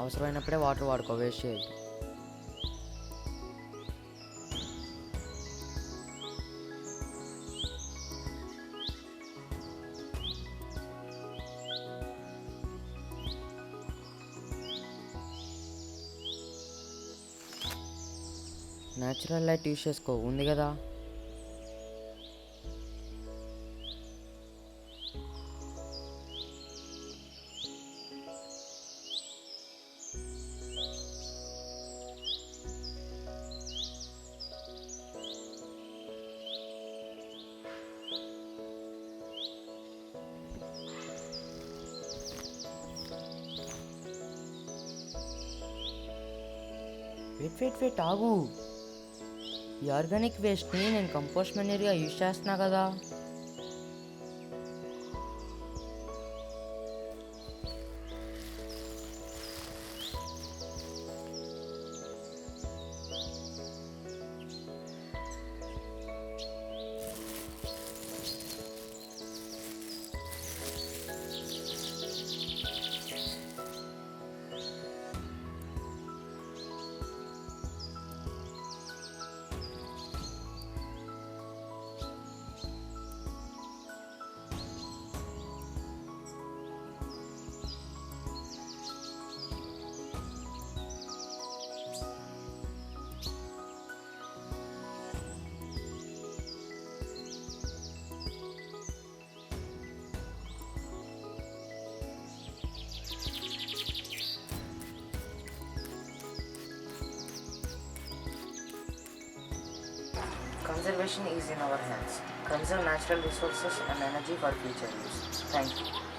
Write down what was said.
అవసరమైనప్పుడే water వాడుకో, waste చేయొద్దు. Natural light use చేసుకో, ఉంది కదా. వెయిట్ ఆగు. ఈ ఆర్గానిక్ వేస్ట్ని నేను కంపోస్ట్ మెటీరియల్గా యూజ్ చేస్తున్నా కదా. Conservation is in our hands. Conserve natural resources and energy for future use. Thank you.